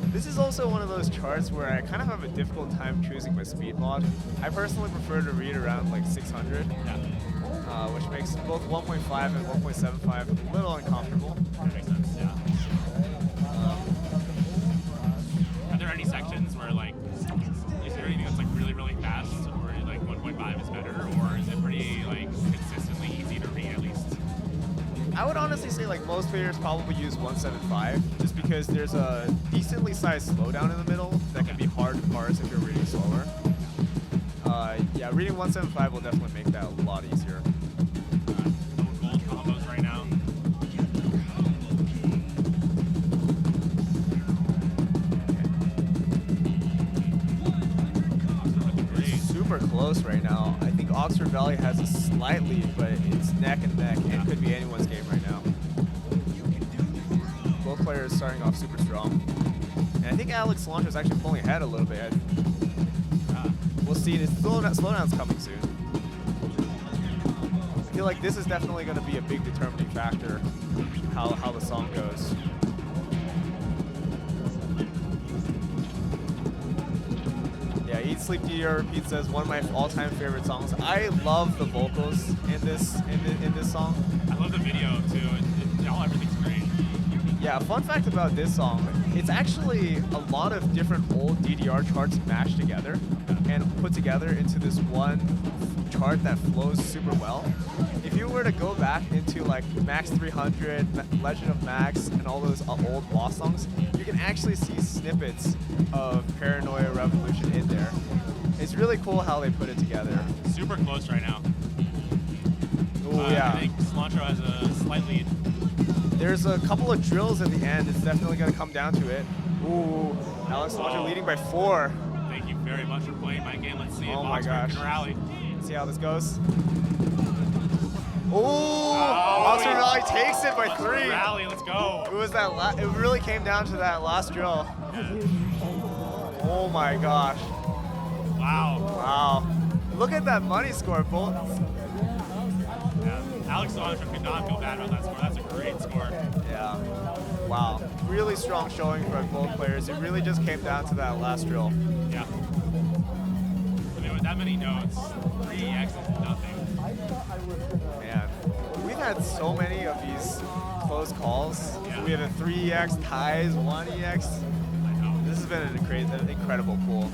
This is also one of those charts where I kind of have a difficult time choosing my speed mod. I personally prefer to read around like 600, Yeah. which makes both 1.5 and 1.75 a little uncomfortable. That makes sense. Yeah. Are there any sections where like, is there anything that's like really fast, or like 1.5 is better, or is it pretty like consistently easy to read at least? I would honestly say like most players probably use 175 just because there's a decently sized slowdown in the middle that can be hard to parse if you're reading slower. Yeah, reading 175 will definitely make that a lot easier. Little gold combos right now. Oxford looking great. Super close right now. I think Oxfordvalley has a slight lead, but it's neck and neck. It could be anyone's game right now. Both players starting off super strong. And I think AlexCilantro is actually pulling ahead a little bit. We'll see. The slowdown's coming soon. I feel like this is definitely going to be a big determining factor how the song goes. Yeah, Eat Sleep DDR Repeat says one of my all-time favorite songs. I love the vocals in this song. I love the video too. Everything's great. Yeah, fun fact about this song, it's actually a lot of different old DDR charts mashed together and put together into this one chart that flows super well. If you were to go back into like Max 300, Legend of Max, and all those old boss songs, you can actually see snippets of Paranoia Revolution in there. It's really cool how they put it together. Super close right now. Oh yeah. I think Cilantro has a slight lead. There's a couple of drills at the end. It's definitely going to come down to it. Ooh, AlexCilantro leading by 4. Thank you very much for playing my game. Let's see if Oh my Oxford gosh. can rally. Let's see how this goes. Ooh, Oxfordvalley takes it by 3. Rally, let's go. It was that. It really came down to that last drill. Oh my gosh. Wow. Wow. Look at that money score, both. Yeah. AlexCilantro could not feel bad about that score. That's a great score. Yeah. Wow. Really strong showing from both players. It really just came down to that last drill. Yeah. I mean, with that many notes, 3x is nothing. Man, we've had so many of these close calls. Yeah. We had a 3EX ties, 1EX. I know. This has been an incredible pool.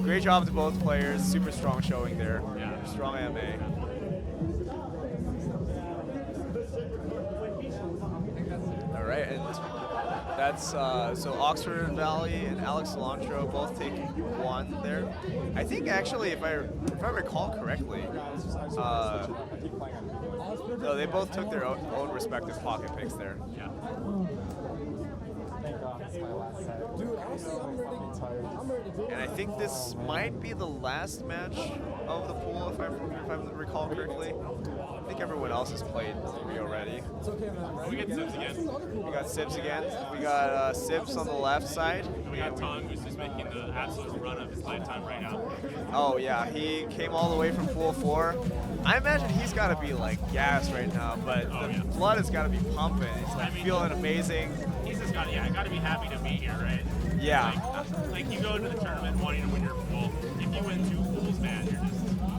Great job to both players. Super strong showing there. Yeah. Strong MA. All right, and that's so Oxfordvalley and AlexCilantro both take 1 there. I think actually, if I recall correctly, no, they both took their own respective pocket picks there. Yeah. And I think this might be the last match of the pool, if I recall correctly. I think everyone else has played 3 already. We get Sibs again. We got Sibs again. We got Sibs on the left side. And we got Tung, who's just making the absolute run of his lifetime right now. Oh yeah, he came all the way from pool 4. I imagine he's got to be like gassed right now, but the blood has got to be pumping. He's like feeling amazing. He's just got to be happy to be here, right? Yeah. Like you go into the tournament wanting to win your pool. If you win 2 pools, man, you're just.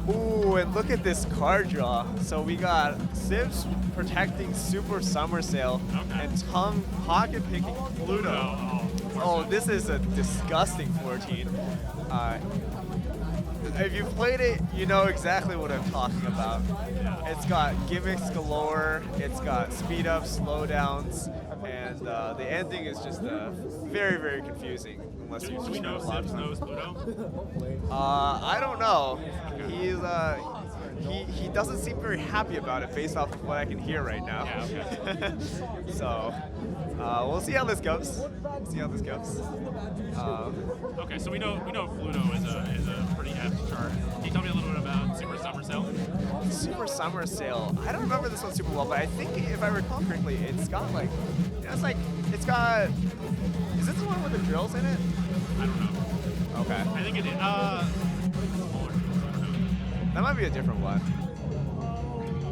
Ooh, and look at this card draw. So we got Sibs protecting Super Summer Sale and Tung pocket picking Pluto. Oh, this is a disgusting 14. If you've played it, you know exactly what I'm talking about. It's got gimmicks galore, it's got speed ups, slowdowns, and the ending is just very, very confusing unless you Do we know Sibs knows Pluto? I don't know. He's he doesn't seem very happy about it based off of what I can hear right now. Yeah, okay. So we'll see how this goes. Okay, so we know Pluto is a pretty hefty chart. Can you tell me a little bit about Super Summer Sale? Super Summer Sale. I don't remember this one super well, but I think if I recall correctly, it's got like, is this the one with the drills in it? I don't know. Okay. I think it is. That might be a different one.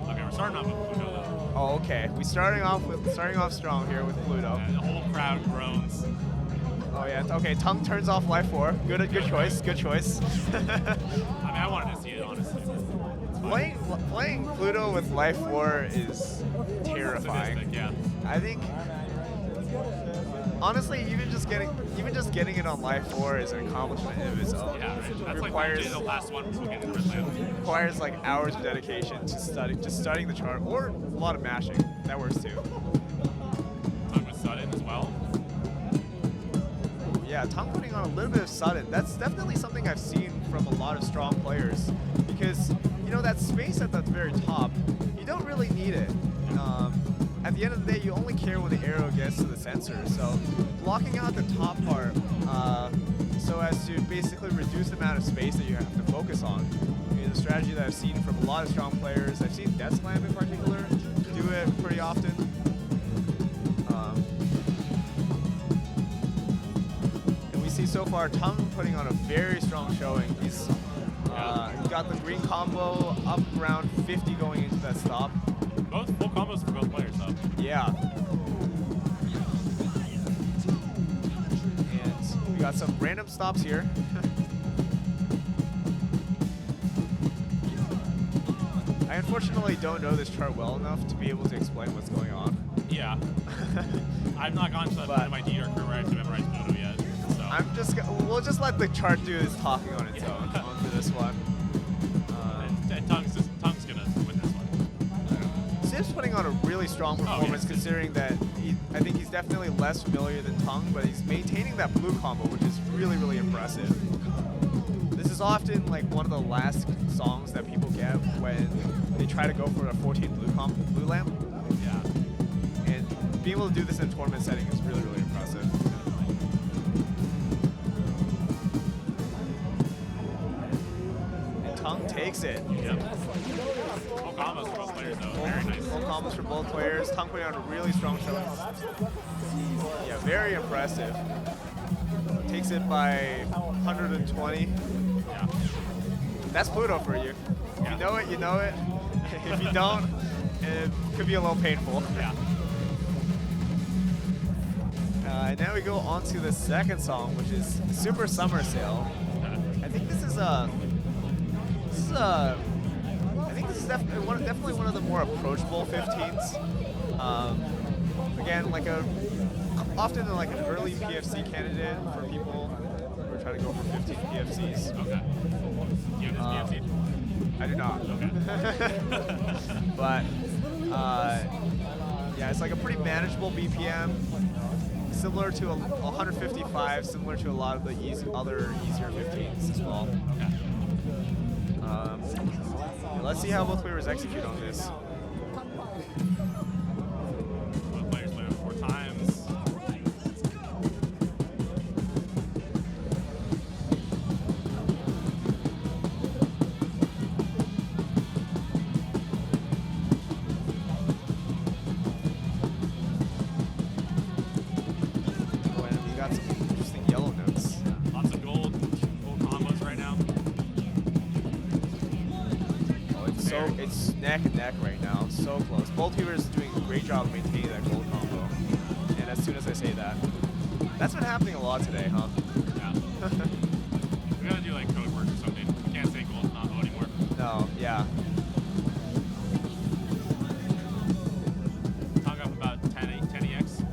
Okay, we're starting off with Pluto though. Oh, okay. We starting off strong here with Pluto. The whole crowd groans. Oh yeah. Okay. Tung turns off life 4. Good choice. Good choice. I mean, I wanted to see it honestly. Playing Pluto with life 4 is terrifying. Sadistic, yeah. I think honestly, even just getting it on life 4 is an accomplishment of its own. Yeah, right. That's requires like the last one before getting the red lamp. requires like hours of dedication to studying the chart, or a lot of mashing. That works too. Tung with sudden as well. Yeah, Tung putting on a little bit of sudden. That's definitely something I've seen from a lot of strong players, because you know that space at the very top, you don't really need it. At the end of the day, you only care when the arrow gets to the sensor. So blocking out the top part so as to basically reduce the amount of space that you have to focus on is a strategy that I've seen from a lot of strong players. I've seen DeathSlam in particular do it pretty often. And we see so far Tung putting on a very strong showing. He's got the green combo up around 50 going into that stop. Both full combos for both players though. Yeah. And we got some random stops here. I unfortunately don't know this chart well enough to be able to explain what's going on. Yeah. I've not gone to that point in my DDR career where I have to memorize Fredo yet. So. We'll just let the chart do its talking on its own onto this one. And Tung's gonna win this one. Sib's putting on a really strong performance considering that I think he's definitely less familiar than Tung, but he's maintaining that blue combo, which is really, really impressive. This is often like one of the last songs that people get when they try to go for a 14 blue lamp. Yeah. And being able to do this in a tournament setting is really, really impressive. And Tung takes it. Yep. Full combos for both players though. Very nice. Full combos for both players. Tung putting on a really strong show. Yeah, very impressive. Takes it by 120. Yeah. That's Pluto for you. If you know it, you know it. If you don't, it could be a little painful. Yeah. And now we go on to the second song, which is Super Summer Sale. I think this is definitely one of the more approachable 15s. Again, like often like an early PFC candidate for people who are trying to go for 15 PFCs. Okay. Do you have this PFC? I do not. Okay. But yeah, it's like a pretty manageable BPM, similar to 155, similar to a lot of the other easier 15s as well. Okay. Let's see how both players execute on this. Both players play it 4 times. Oh, and we got some interesting yellow notes. Lots of gold combos right now. It's neck and neck right now, so close. Both viewers doing a great job of maintaining that gold combo. And as soon as I say that, that's been happening a lot today, huh? Yeah. We gotta do like code work or something. We can't say gold combo anymore. No, yeah. Tung up about 10 EX.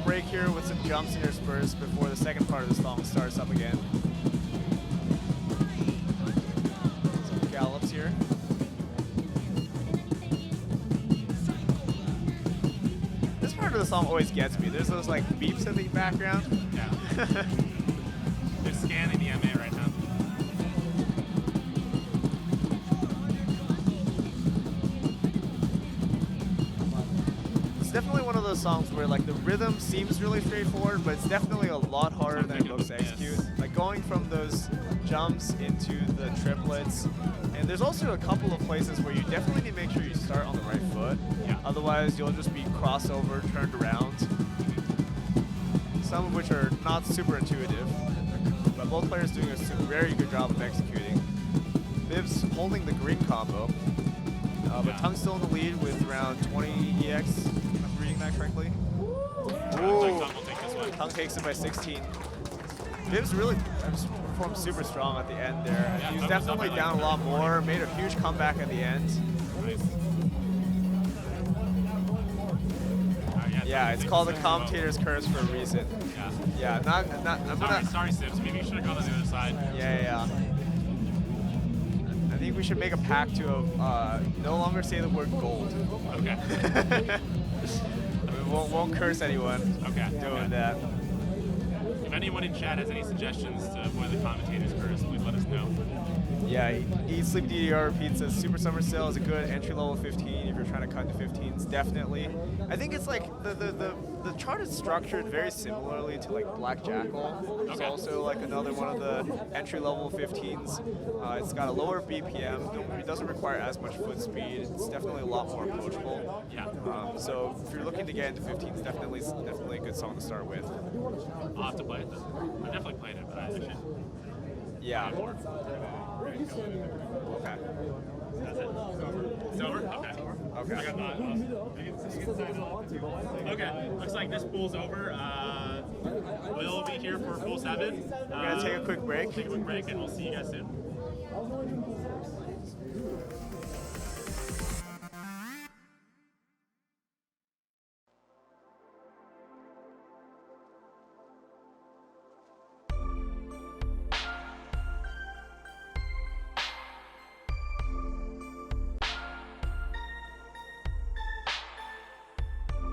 Break here with some jumps in your spurs before the second part of the song starts up again. Some gallops here. This part of the song always gets me. There's those like beeps in the background. Yeah. They're scanning the MA right now. Definitely one of those songs where like the rhythm seems really straightforward, but it's definitely a lot harder than it looks to execute. Like going from those jumps into the triplets, and there's also a couple of places where you definitely need to make sure you start on the right foot. Yeah. Otherwise, you'll just be crossover, turned around. Some of which are not super intuitive, but both players doing a very good job of executing. Bibbzz holding the green combo, but Tung's still in the lead with around 20 EX. That correctly. Ooh. Tung takes it by 16. Bibbzz really performed super strong at the end there. Yeah, he was definitely down a lot more, made a huge comeback at the end. Nice. Yeah, it's called the commentator's curse for a reason. Yeah. Yeah, sorry, Sibs. Maybe you should have gone on the other side. Yeah. I think we should make a pact to no longer say the word gold. Okay. We won't curse anyone doing that. If anyone in chat has any suggestions to avoid the commentator's curse, please let us know. Yeah, eedeeq repeats says Super Summer Sale is a good entry-level 15 if you're trying to cut to 15s, definitely. I think it's like the chart is structured very similarly to like Black Jackal. It's also like another one of the entry-level 15s. It's got a lower BPM, it doesn't require as much foot speed. It's definitely a lot more approachable. Yeah. So if you're looking to get into 15s, definitely a good song to start with. I'll have to play it though. I've definitely played it, but I should. Yeah. Okay. Okay. That's it. It's over? Okay. Okay. Okay, you can sign off. Okay, looks like this pool's over. We'll be here for pool 7. We're gonna take a quick break. Take a quick break, and we'll see you guys soon.